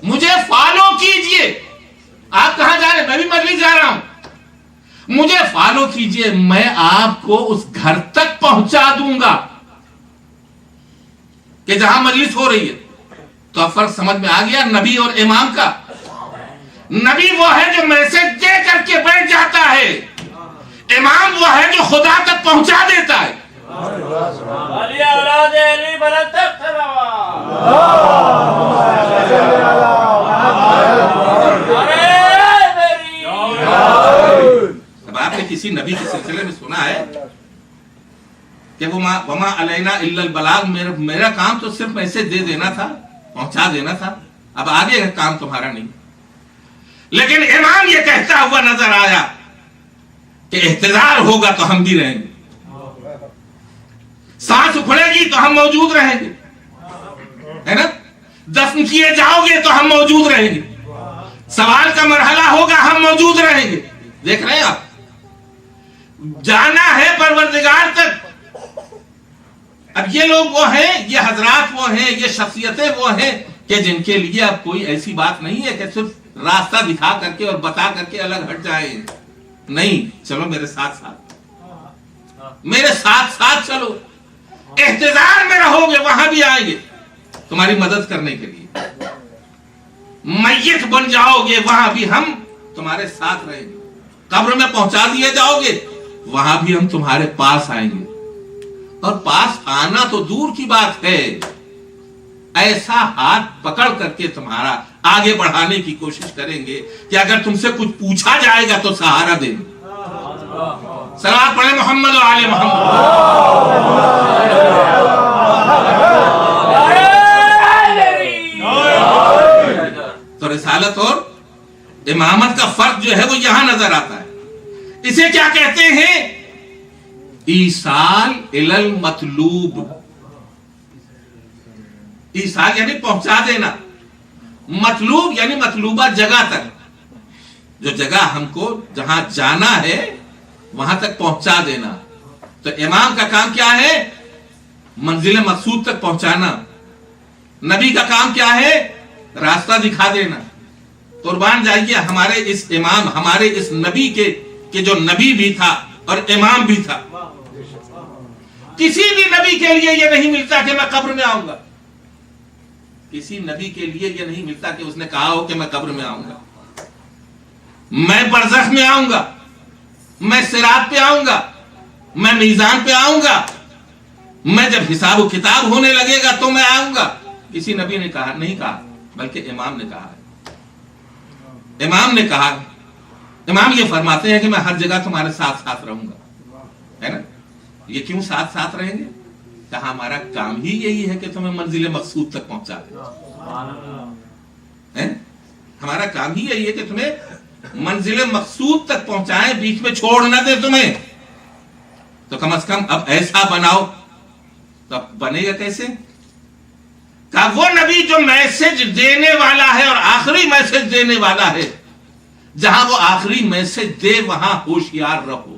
مجھے فالو کیجئے۔ آپ کہاں جا رہے ہیں؟ میں بھی مجلس جا رہا ہوں، مجھے فالو کیجئے، میں آپ کو اس گھر تک پہنچا دوں گا کہ جہاں مجلس ہو رہی ہے۔ تو اب فرق سمجھ میں آ گیا نبی اور امام کا۔ نبی وہ ہے جو میسج دے کر کے بیٹھ جاتا ہے، امام وہ ہے جو خدا تک پہنچا دیتا ہے۔ اب آپ نے کسی نبی کے سلسلے میں سنا ہے کہ وما علینا الا البلاغ، میرا کام تو صرف میسج دے دینا تھا، پہنچا دینا تھا، اب آگے کا کام تمہارا نہیں۔ لیکن امام یہ کہتا ہوا نظر آیا کہ احتضار ہوگا تو ہم بھی رہیں گے، سانس اکھڑے گی تو ہم موجود رہیں گے، ہے نا، دفن کیے جاؤ گے تو ہم موجود رہیں گے، سوال کا مرحلہ ہوگا ہم موجود رہیں گے۔ دیکھ رہے ہیں آپ، جانا ہے پروردگار تک۔ اب یہ لوگ وہ ہیں، یہ حضرات وہ ہیں، یہ شخصیتیں وہ ہیں کہ جن کے لیے اب کوئی ایسی بات نہیں ہے کہ صرف راستہ دکھا کر کے اور بتا کر کے الگ ہٹ جائیں۔ نہیں، چلو میرے ساتھ ساتھ، میرے ساتھ ساتھ چلو، احتضار میں رہو گے وہاں بھی آئیں گے تمہاری مدد کرنے کے لیے، میت بن جاؤ گے وہاں بھی ہم تمہارے ساتھ رہیں گے، قبر میں پہنچا دیے جاؤ گے وہاں بھی ہم تمہارے پاس آئیں گے۔ اور پاس آنا تو دور کی بات ہے، ایسا ہاتھ پکڑ کر کے تمہارا آگے بڑھانے کی کوشش کریں گے کہ اگر تم سے کچھ پوچھا جائے گا تو سہارا دیں گے۔ صلوات پڑھیں محمد و آل محمد۔ تو رسالت اور امامت کا فرق جو ہے وہ یہاں نظر آتا ہے۔ اسے کیا کہتے ہیں؟ ایصال الی المطلوب۔ ایصال یعنی پہنچا دینا، مطلوب یعنی مطلوبہ جگہ تک، جو جگہ ہم کو جہاں جانا ہے وہاں تک پہنچا دینا۔ تو امام کا کام کیا ہے؟ منزل مقصود تک پہنچانا۔ نبی کا کام کیا ہے؟ راستہ دکھا دینا۔ قربان جائیے ہمارے اس امام، ہمارے اس نبی کے کہ جو نبی بھی تھا اور امام بھی تھا۔ کسی بھی نبی کے لیے یہ نہیں ملتا کہ میں قبر میں آؤں گا، کسی نبی کے لیے یہ نہیں ملتا کہ اس نے کہا ہو کہ میں قبر میں آؤں گا، میں برزخ میں آؤں گا، میں صراط پہ آؤں گا، میں میزان پہ آؤں گا۔ میں جب حساب و کتاب ہونے لگے گا تو میں آؤں گا. کسی نبی نے کہا نہیں کہا، بلکہ امام نے کہا. امام نے کہا، امام یہ فرماتے ہیں کہ میں ہر جگہ تمہارے ساتھ ساتھ رہوں گا، ہے نا. یہ کیوں ساتھ ساتھ رہیں گے؟ کہا ہمارا کام ہی یہی ہے کہ تمہیں منزل مقصود تک پہنچا دیں. ہمارا کام ہی یہی ہے کہ تمہیں منزل مقصود تک پہنچائیں، بیچ میں چھوڑ نہ دے تمہیں. تو کم از کم اب ایسا بناؤ. تو اب بنے گا کیسے؟ کہا وہ نبی جو میسج دینے والا ہے اور آخری میسج دینے والا ہے، جہاں وہ آخری میسج دے وہاں ہوشیار رہو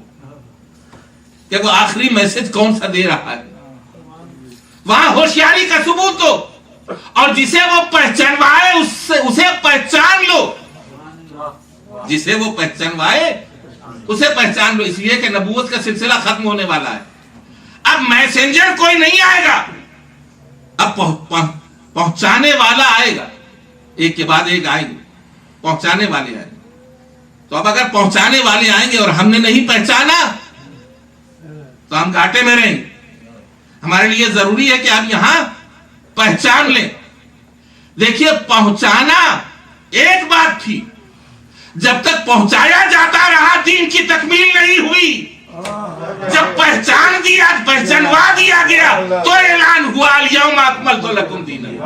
کہ وہ آخری میسج کون سا دے رہا ہے، وہاں ہوشیاری کا ثبوت دو. اور جسے وہ پہچانوائے اسے پہچان لو، جسے وہ پہچانوائے اسے پہچان لو. اس لیے کہ نبوت کا سلسلہ ختم ہونے والا ہے. اب میسنجر کوئی نہیں آئے گا، اب پہنچانے والا آئے گا. ایک کے بعد ایک آئیں گے، پہنچانے والے آئیں گے. تو اب اگر پہنچانے والے آئیں گے اور ہم نے نہیں پہچانا تو ہم گھاٹے میں رہیں گے. ہمارے لیے ضروری ہے کہ آپ یہاں پہچان لیں. دیکھیے پہنچانا ایک بات تھی، جب تک پہنچایا جاتا رہا دین کی تکمیل نہیں ہوئی. جب پہچانوا دیا گیا تو اعلان ہوا الیوم اکملت لکم دینکم.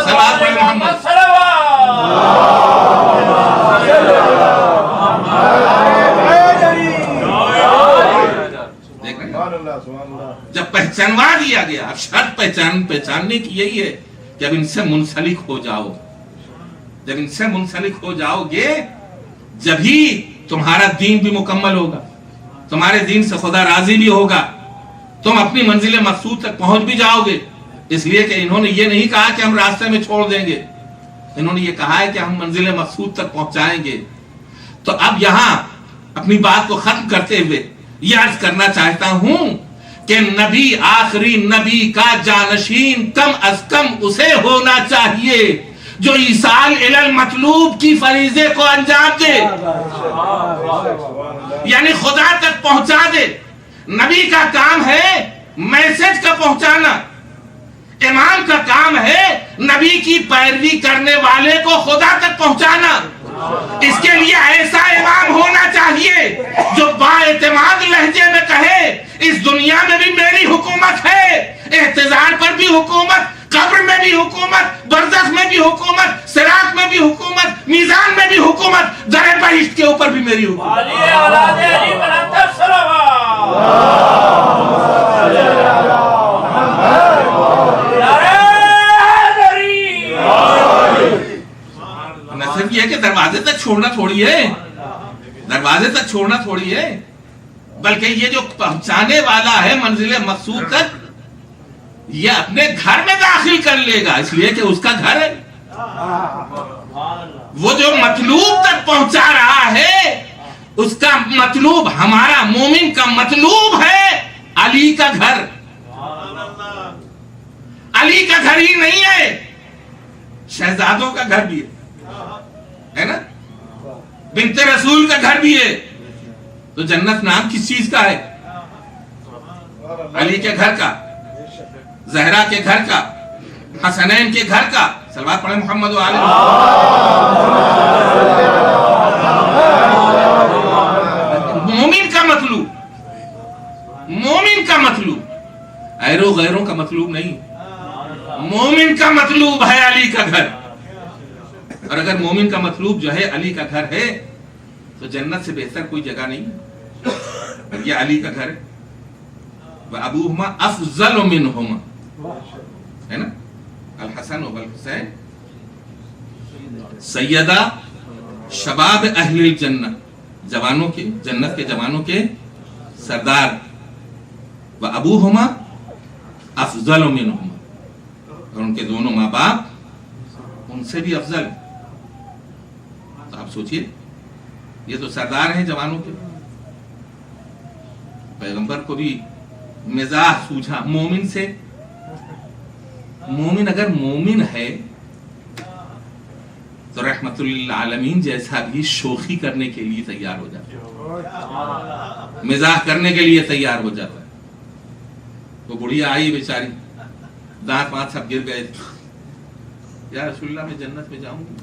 صلوات پر محمد. جب پہچانوا دیا گیا، اب شرط پہچاننے کی یہی ہے کہ اب ان سے منسلک ہو جاؤ. جب ان سے منسلک ہو جاؤ گے جبھی تمہارا دین بھی مکمل ہوگا، تمہارے دین سے خدا راضی بھی ہوگا، تم اپنی منزل مقصود تک پہنچ بھی جاؤ گے. اس لیے کہ انہوں نے یہ نہیں کہا کہ ہم راستے میں چھوڑ دیں گے، انہوں نے یہ کہا ہے کہ ہم منزل مقصود تک پہنچائیں گے. تو اب یہاں اپنی بات کو ختم کرتے ہوئے یہ عرض کرنا چاہتا ہوں کہ نبی، آخری نبی کا جانشین کم از کم اسے ہونا چاہیے جو ایصال الی المطلوب کی فریضے کو انجام دے، یعنی خدا تک پہنچا دے. نبی کا کام ہے میسج کا پہنچانا، امام کا کام ہے نبی کی پیروی کرنے والے کو خدا تک پہنچانا. اس کے لیے ایسا امام ہونا چاہیے جو با اعتماد لہجے میں کہے اس دنیا میں بھی میری حکومت ہے، احتضار پر بھی حکومت، قبر میں بھی حکومت، برزخ میں بھی حکومت، صراط میں بھی حکومت، میزان میں بھی حکومت، در بہشت کے اوپر بھی میری حکومت. صرف یہ کہ دروازے تک چھوڑنا تھوڑی ہے، دروازے تک چھوڑنا تھوڑی ہے، بلکہ یہ جو پہنچانے والا ہے منزل مقصود تک، یہ اپنے گھر میں داخل کر لے گا، اس لیے کہ اس کا گھر ہے. وہ جو مطلوب تک پہنچا رہا ہے اس کا مطلوب، ہمارا مومن کا مطلوب ہے علی کا گھر. علی کا گھر ہی نہیں ہے، شہزادوں کا گھر بھی ہے نا، بنت رسول کا گھر بھی ہے. تو جنت نام کس چیز کا ہے؟ علی کے گھر کا، زہرا کے گھر کا، حسنین کے گھر کا. صلوات پڑھیں محمد و آلہ. مومن کا مطلوب، مومن کا مطلوب ایرو غیروں کا مطلوب نہیں، مومن کا مطلوب ہے علی کا گھر. اور اگر مومن کا مطلوب جو ہے علی کا گھر ہے تو جنت سے بہتر کوئی جگہ نہیں. یہ علی کا گھر ہے. وَأَبُوهُمَا أَفْضَلُ مِنْهُمَا، ہے نا، الحسن والحسین سیدہ شباب اہل الجنہ، جوانوں کے، جنت کے جوانوں کے سردار. وَأَبُوهُمَا أَفْضَلُ مِنْهُمَا، اور ان کے دونوں ماں باپ ان سے بھی افضل. تو آپ سوچئے، یہ تو سردار ہیں جوانوں کے. پیغمبر کو بھی مزاح سوچا مومن سے. مومن اگر مومن ہے تو رحمت للعالمین جیسا بھی شوخی کرنے کے لیے تیار ہو جاتا ہے، مزاح کرنے کے لیے تیار ہو جاتا ہے. وہ بڑھیا آئی بیچاری، دانت وانت سب گر گئے، یا رسول اللہ میں جنت میں جاؤں گی؟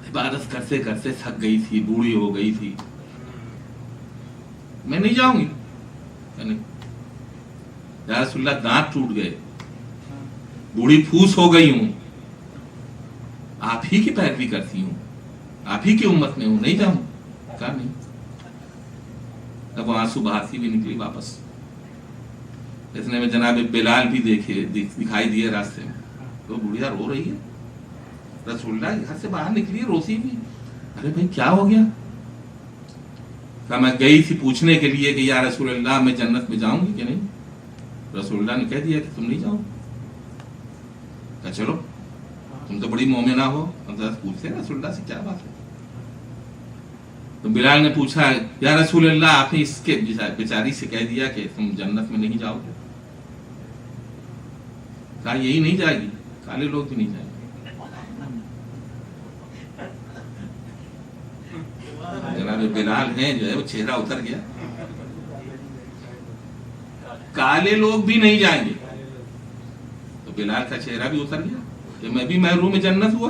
عبادت کرتے کرتے تھک گئی تھی، بوڑھی ہو گئی تھی، میں نہیں جاؤں گی. یا رسول اللہ دانت ٹوٹ گئے، بوڑھی پھوس ہو گئی ہوں، آپ ہی کی پیروی کرتی ہوں، آپ ہی کی امت میں ہوں، نہیں جاؤں؟ کہا نہیں. اب وہ آنسو بہاتی بھی نکلی واپس. اتنے میں جناب بلال بھی دکھائی دیے راستے میں. تو بڑھیا رو رہی ہے، رسول اللہ گھر سے باہر نکلی روتی بھی. ارے بھائی کیا ہو گیا؟ کہا میں گئی تھی پوچھنے کے لیے کہ یا رسول اللہ میں جنت میں جاؤں گی کہ نہیں. رسول اللہ نے کہہ دیا کہ تم نہیں جاؤ. کہا چلو تم تو بڑی مومنہ ہو، پوچھتے رسول اللہ سے کیا بات ہے. تو بلال نے پوچھا یا رسول اللہ آپ نے اس کے بیچاری سے کہہ دیا کہ تم جنت میں نہیں جاؤ گے. کہا یہی نہیں جائے گی، کالے لوگ بھی نہیں جائیں گے. جناب بلال ہیں جو ہے وہ چہرہ اتر گیا، کالے لوگ بھی نہیں جائیں گے. تو بلال کا چہرہ بھی اتر گیا کہ میں بھی محروم جنت ہوا.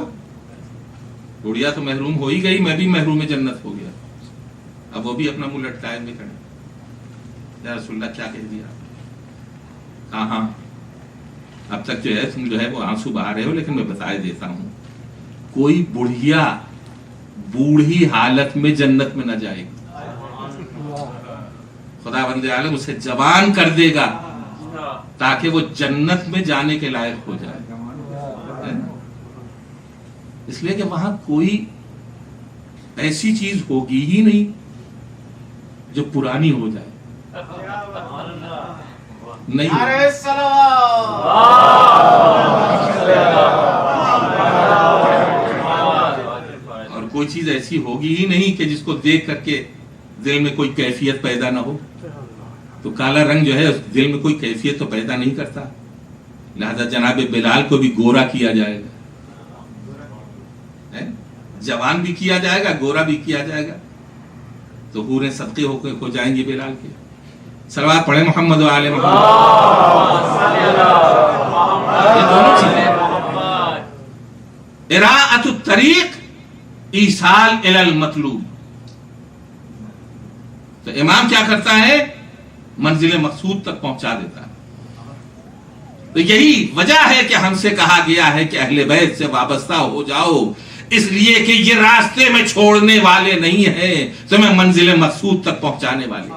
بڑھیا تو محروم ہو ہی گئی، میں بھی محروم جنت ہو گیا. اب وہ بھی اپنا منہ لٹکائے ہوئے کھڑے. یا رسول اللہ کیا کہہ دیا؟ ہاں اب تک جو ہے تم جو ہے وہ آنسو بہا رہے ہو، لیکن میں بتائے دیتا ہوں کوئی بڑھیا بوڑھی حالت میں جنت میں نہ جائے گی. خدا بند عالم اسے جوان کر دے گا تاکہ وہ جنت میں جانے کے لائق ہو جائے. اس لیے کہ وہاں کوئی ایسی چیز ہوگی ہی نہیں جو پرانی ہو جائے. نہیں اور کوئی چیز ایسی ہوگی ہی نہیں کہ جس کو دیکھ کر کے دل میں کوئی کیفیت پیدا نہ ہو. تو کالا رنگ جو ہے دل میں کوئی کیفیت تو پیدا نہیں کرتا. لہذا جناب بلال کو بھی گورا کیا جائے گا، جوان بھی کیا جائے گا، گورا بھی کیا جائے گا. تو حوریں صدقے ہو جائیں گے بلال کے. صلوات پڑھیں محمد و آل محمد. یہ دونوں چیزیں، اراءۃ الطریق، ایصال الی المطلوب. تو امام کیا کرتا ہے؟ منزل مقصود تک پہنچا دیتا ہے. تو یہی وجہ ہے کہ ہم سے کہا گیا ہے کہ اہل بیت سے وابستہ ہو جاؤ، اس لیے کہ یہ راستے میں چھوڑنے والے نہیں ہیں، تمہیں منزل مقصود تک پہنچانے والے.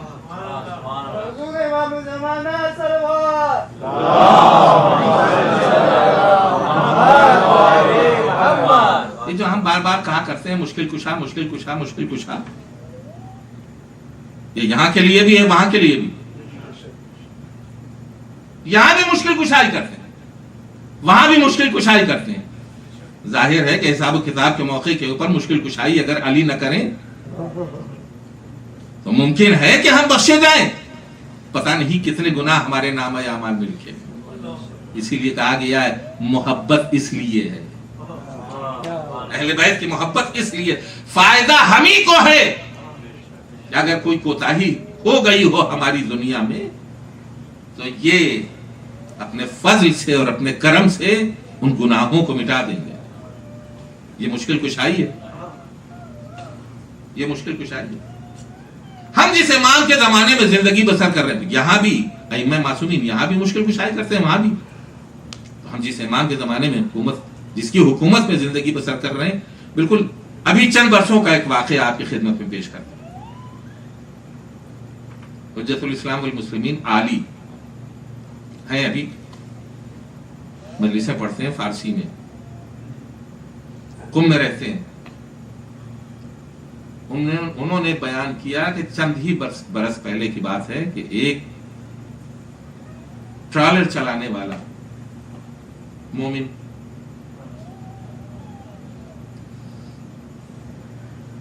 یہ جو ہم بار بار کہا کرتے ہیں مشکل کشا مشکل کشا مشکل کشا، یہ یہاں کے لیے بھی ہے، وہاں کے لیے بھی. یہاں بھی مشکل کشائی کرتے ہیں، وہاں بھی مشکل کشائی کرتے ہیں. ظاہر ہے کہ حساب و کتاب کے موقع کے اوپر مشکل کشائی اگر علی نہ کریں تو ممکن ہے کہ ہم بخشے جائیں. پتہ نہیں کتنے گناہ ہمارے نام اعمال میں لکھے. اسی لیے کہا گیا ہے محبت اس لیے ہے، اہل بیت کی محبت اس لیے. فائدہ ہم ہی کو ہے کہ اگر کوئی کوتاہی ہو گئی ہو ہماری دنیا میں تو یہ اپنے فضل سے اور اپنے کرم سے ان گناہوں کو مٹا دیں گے. یہ مشکل کشائی ہے، یہ مشکل کشائی ہے. ہم جس امام کے زمانے میں زندگی بسر کر رہے ہیں، یہاں بھی ائمہ معصومین یہاں بھی مشکل کشائی کرتے ہیں، وہاں بھی. تو ہم جس امام کے زمانے میں جس کی حکومت میں زندگی بسر کر رہے ہیں، بالکل ابھی چند برسوں کا ایک واقعہ آپ کی خدمت میں پیش کرتے ہیں. حجت الاسلام والمسلمین عالی ہیں، ابھی مجلسیں پڑھتے ہیں فارسی میں، قم میں رہتے ہیں. انہوں نے بیان کیا کہ چند ہی برس پہلے کی بات ہے کہ ایک ٹرالر چلانے والا مومن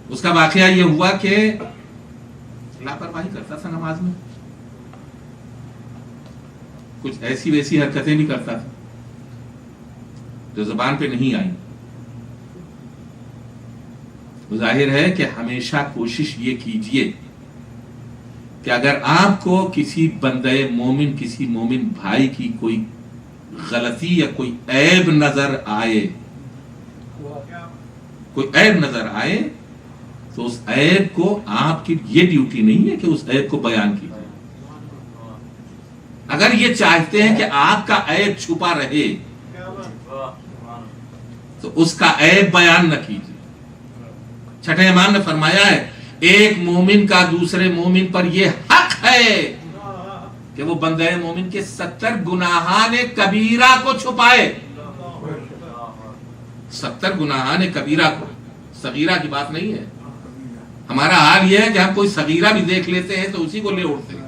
اس کا واقعہ یہ ہوا کہ لاپرواہی کرتا تھا نماز میں، کچھ ایسی ویسی حرکتیں بھی کرتا تھا جو زبان پہ نہیں آئیں. ظاہر ہے کہ ہمیشہ کوشش یہ کیجئے کہ کہ اگر آپ کو کسی بندے مومن، کسی مومن بھائی کی کوئی غلطی یا کوئی عیب نظر آئے، کوئی عیب نظر آئے، تو اس عیب کو آپ کی یہ ڈیوٹی نہیں ہے کہ اس عیب کو بیان کیجیے۔ اگر یہ چاہتے ہیں کہ آپ کا عیب چھپا رہے تو اس کا عیب بیان نہ کیجیے۔ چھٹے امام نے فرمایا ہے ایک مومن کا دوسرے مومن پر یہ حق ہے کہ وہ بندہ مومن کے 70 گناہان کبیرہ کو چھپائے۔ 70 گناہان کبیرہ کو، صغیرہ کی بات نہیں ہے۔ ہمارا حال یہ ہے کہ ہم کوئی صغیرہ بھی دیکھ لیتے ہیں تو اسی کو لے اڑتے ہیں،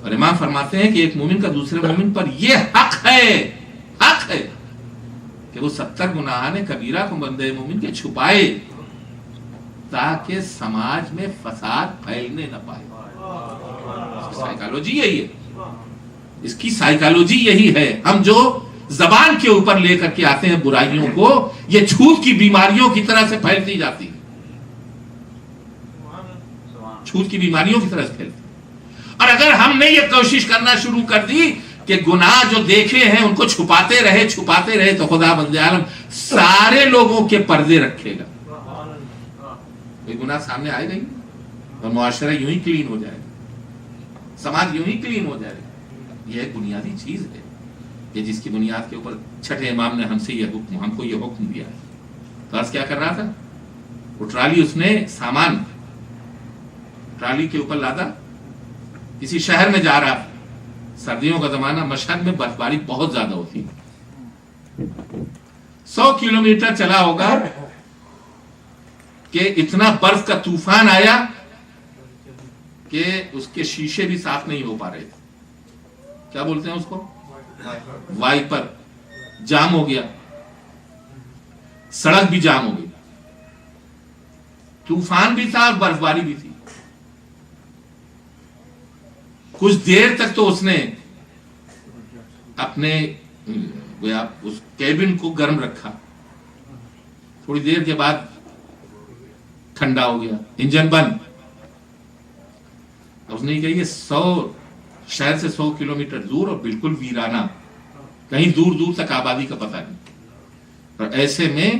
اور امام فرماتے ہیں کہ ایک مومن کا دوسرے مومن پر یہ حق ہے کہ وہ 70 گناہان کبیرہ کو بندے مومن کے چھپائے تاکہ سماج میں فساد پھیلنے نہ پائے۔ سائیکالوجی یہی ہے، اس کی سائیکالوجی یہی ہے۔ ہم جو زبان کے اوپر لے کر کے آتے ہیں برائیوں کو، یہ چھوت کی بیماریوں کی طرح سے پھیلتی جاتی ہے، چھوت کی بیماریوں کی طرح سے پھیلتی۔ اور اگر ہم نے یہ کوشش کرنا شروع کر دی کہ گناہ جو دیکھے ہیں ان کو چھپاتے رہے تو خدا بند عالم سارے لوگوں کے پردے رکھے گا، یہ گناہ سامنے آئے گا اور معاشرہ یوں ہی کلین ہو جائے گا، سماج یوں ہی کلین ہو جائے گا۔ یہ ایک بنیادی چیز ہے کہ جس کی بنیاد کے اوپر چھٹے امام نے ہم کو یہ حکم دیا ہے۔ تو آج کیا کر رہا تھا؟ وہ ٹرالی، اس نے سامان ٹرالی کے اوپر لادا، کسی شہر میں جا رہا تھا۔ سردیوں کا زمانہ، مشہد میں برف باری بہت زیادہ ہوتی ہے، 100 کلومیٹر چلا ہوگا کہ اتنا برف کا طوفان آیا کہ اس کے شیشے بھی صاف نہیں ہو پا رہے تھے، کیا بولتے ہیں اس کو، وائپر جام ہو گیا، سڑک بھی جام ہو گئی، طوفان بھی تھا اور برف باری بھی تھی۔ کچھ دیر تک تو اس نے اپنے اس کیبن کو گرم رکھا، تھوڑی دیر کے بعد ٹھنڈا ہو گیا، انجن بند۔ اس نے کہا یہ شہر سے 100 کلومیٹر دور اور بالکل ویرانہ، کہیں دور دور تک آبادی کا پتہ نہیں، اور ایسے میں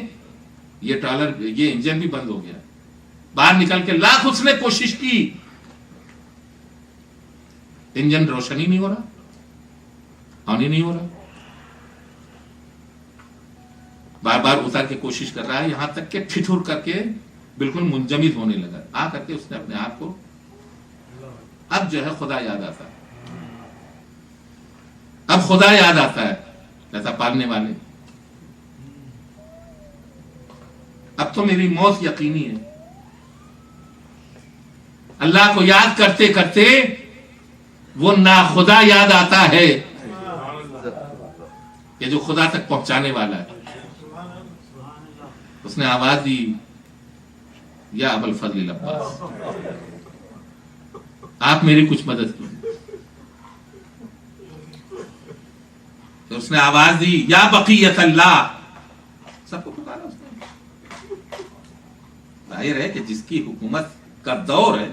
یہ ٹرالر، یہ انجن بھی بند ہو گیا۔ باہر نکل کے لاکھ اس نے کوشش کی، انجن روشن ہی نہیں ہو رہا، آن ہی نہیں ہو رہا، بار بار اتر کے کوشش کر رہا ہے، یہاں تک کہ ٹھٹھر کر کے بالکل منجمد ہونے لگا۔ آ کر کے اس نے اپنے آپ کو، اب جو ہے خدا یاد آتا ہے، اب خدا یاد آتا ہے، ایسا پالنے والے، اب تو میری موت یقینی ہے۔ اللہ کو یاد کرتے کرتے وہ ناخدا یاد آتا ہے کہ جو خدا تک پہنچانے والا ہے۔ اس نے آواز دی، یا ابو الفضل العباس، آپ میری کچھ مدد کیجیے۔ تو اس نے آواز دی، یا بقیت اللہ، سب کو پکارا اس نے۔ ظاہر ہے کہ جس کی حکومت کا دور ہے،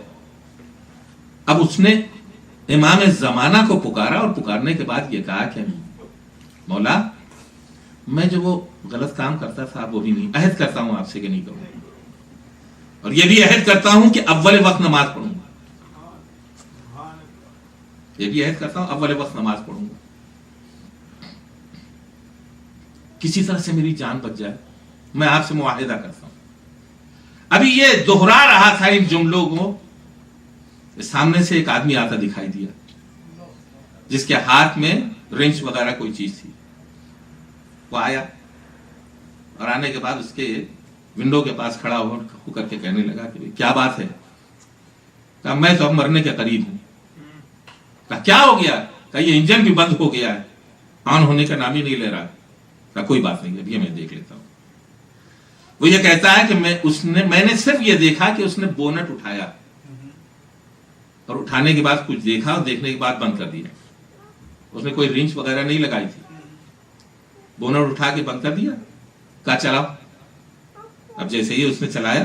اب اس نے امام زمانہ کو پکارا، اور پکارنے کے بعد یہ کہا کہ مولا، میں جو وہ غلط کام کرتا تھا وہی نہیں، عہد کرتا ہوں آپ سے کہ نہیں کروں گا، اور یہ بھی عہد کرتا ہوں کہ اول وقت نماز پڑھوں گا، یہ بھی عہد کرتا ہوں اول وقت نماز پڑھوں گا، کسی طرح سے میری جان بچ جائے، میں آپ سے معاہدہ کرتا ہوں۔ ابھی یہ دوہرا رہا تھا ان جملوں کو، سامنے سے ایک آدمی آتا دکھائی دیا جس کے ہاتھ میں رنچ وغیرہ کوئی چیز تھی۔ وہ آیا اور آنے کے بعد اس کے ونڈو کے پاس کھڑا ہو کر کے کہنے لگا کہ کیا بات ہے؟ کہا میں تو اب مرنے کے قریب ہوں۔ کہا کیا ہو گیا؟ کہا یہ انجن بھی بند ہو گیا ہے، آن ہونے کا نام ہی نہیں لے رہا۔ کہا کوئی بات نہیں، اب یہ میں دیکھ لیتا ہوں۔ وہ یہ کہتا ہے کہ میں نے صرف یہ دیکھا کہ اس نے بونٹ اٹھایا، اور اٹھانے کے بعد کچھ دیکھا اور دیکھنے کے بعد بند کر دیا۔ اس نے کوئی رنچ وغیرہ نہیں لگائی تھی، بونٹ اٹھا کے بند کر دیا، کہا چلاؤ۔ اب جیسے ہی اس نے چلایا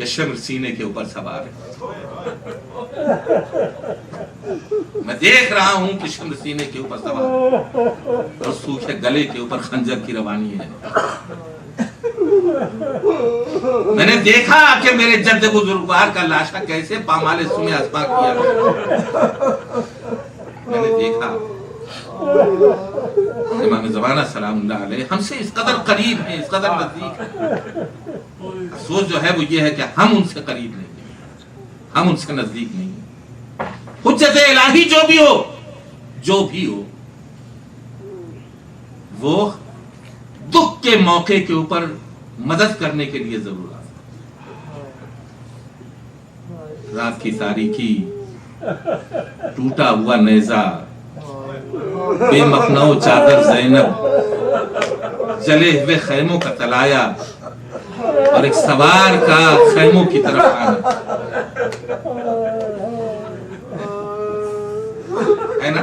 کہ شمر سینے کے اوپر سوار ہے. میں دیکھ رہا ہوں کہ شمر سینے کے اوپر سوار ہے اور سوکھے گلے کے اوپر خنجر کی روانی ہے. میں نے دیکھا کہ میرے جد بزرگوار کا لاشا کیسے پامال سمے اسما کیا. میں نے دیکھا امام زمانہ سلام اللہ علیہ ہم سے اس قدر قریب ہیں, اس قدر نزدیک ہیں. افسوس جو ہے وہ یہ ہے کہ ہم ان سے قریب نہیں ہیں, ہم ان سے نزدیک نہیں ہیں. حجت الہی جو بھی ہو وہ دکھ کے موقع کے اوپر مدد کرنے کے لیے ضرور آتا. رات کی تاریکی, ٹوٹا ہوا نیزہ, بے مخنو چادر زینب, جلے ہوئے خیموں کا تلایا اور ایک سوار کا خیموں کی طرف آنا ہے نا.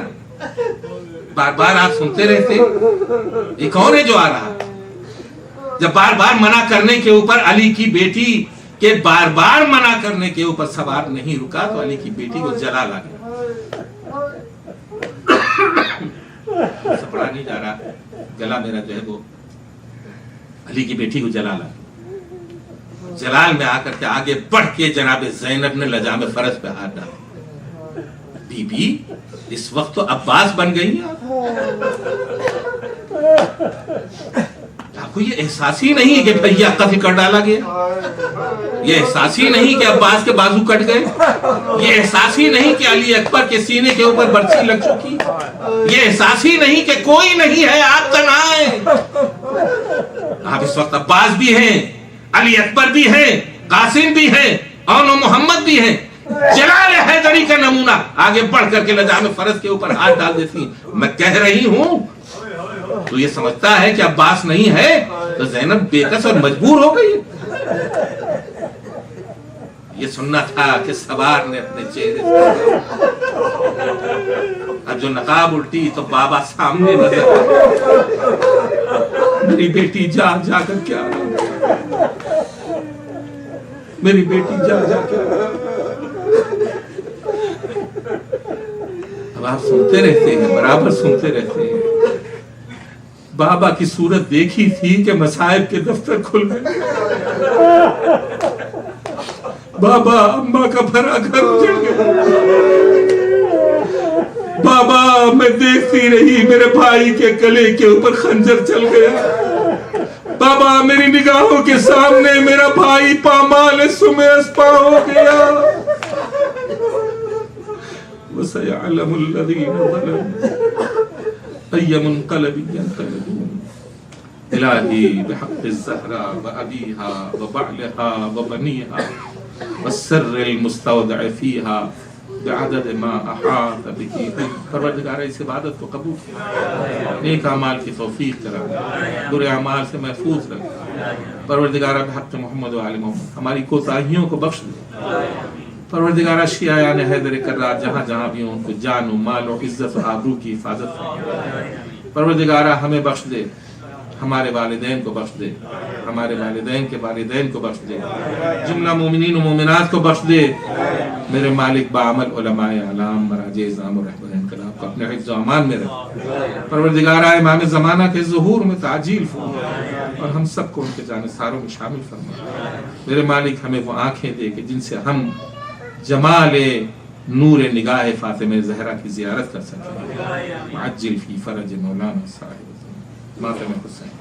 بار بار آپ سنتے رہتے یہ کون ہے جو آ رہا. جب بار بار منع کرنے کے اوپر علی کی بیٹی کے بار بار منع کرنے کے اوپر سوار نہیں رکا تو علی کی بیٹی کو جلال آ گیا. سپڑا نہیں جا رہا, گلا میرا جو ہے وہ علی کی بیٹی کو جلال آ گیا. جلال میں آ کر کے آگے بڑھ کے جناب زینب نے لجام فرض پہ ہاتھ ڈالا. بی بی اس وقت تو عباس بن گئی ہیں آپ کو یہ احساس ہی نہیں کہ بھیا قتل کر ڈالا گیا, یہ احساس ہی نہیں کہ عباس کے بازو کٹ گئے, یہ احساس ہی نہیں کہ علی اکبر کے سینے کے اوپر برچھی لگ چکی, یہ احساس ہی نہیں کہ کوئی نہیں ہے, آپ تنہا ہیں. آپ اس وقت عباس بھی ہیں, علی اکبر بھی ہیں, قاسم بھی ہیں, اور محمد بھی ہیں. جلال حیدری کا نمونہ آگے بڑھ کر کے لجام فرض کے اوپر ہاتھ ڈال دیتی ہیں. میں کہہ رہی ہوں تو یہ سمجھتا ہے کہ عباس نہیں ہے تو زینب بے کس اور مجبور ہو گئی. یہ سننا تھا کہ سوار نے اپنے چہرے سے, اب جو نقاب الٹی تو بابا سامنے نظر آئے. میری بیٹی جا جا کر کیا, میری بیٹی جا جا کر. اب آپ سنتے رہتے ہیں, برابر سنتے رہتے ہیں. بابا کی صورت دیکھی تھی کہ مصائب کے دفتر کھل گئے. بابا اماں کا بھرا گھر اجڑ گیا. بابا میں دیکھتی رہی میرے بھائی کے گلے کے اوپر خنجر چل گیا. بابا میری نگاہوں کے سامنے میرا بھائی پامال سمے اسپا ہو گیا. وَسَيَعْلَمُ الَّذِينَ ظَلَمُوا أَيَّ مُنْقَلَبٍ يَنْقَلِبُونَ إِلَٰهِي بِحَقِّ الزَّهْرَاءِ وَأَبِيهَا وَبَعْلِهَا وَبَنِيهَا وَالسِّرِّ الْمُسْتَوْدَعِ فِيهَا بِعَدَدِ مَا أَحَاطَ بِهِ. پروردگار اس عبادت کو قبول کر, نیک اعمال کی توفیق کرا, برے اعمال سے محفوظ رکھ. پروردگار بحق محمد و آل محمد ہماری کوتاہیوں کو بخش دے. پروردگار شیعان حیدر کرار جہاں جہاں بھی ہوں ان کو جان و مال و عزت و آبرو کی حفاظت فرما. پروردگار ہمیں بخش دے, ہمارے والدین کو بخش دے, ہمارے والدین کے والدین کو بخش دے, جملہ مومنین و مومنات کو بخش دے. میرے مالک باعمل علماء اعلام مراجع اعظام و رہبر انقلاب کو اپنے حفظ و امان میں رکھ. پروردگار امام زمانہ کے ظہور میں تعجیل فرما اور ہم سب کو ان کے جانثاروں میں شامل فرما. میرے مالک ہمیں وہ آنکھیں دے کہ جن سے ہم جمال نور نگاہ فاطمہ زہرا کی زیارت کر سکیں. معجل فی فرج مولانا صاحب ماتم حسین.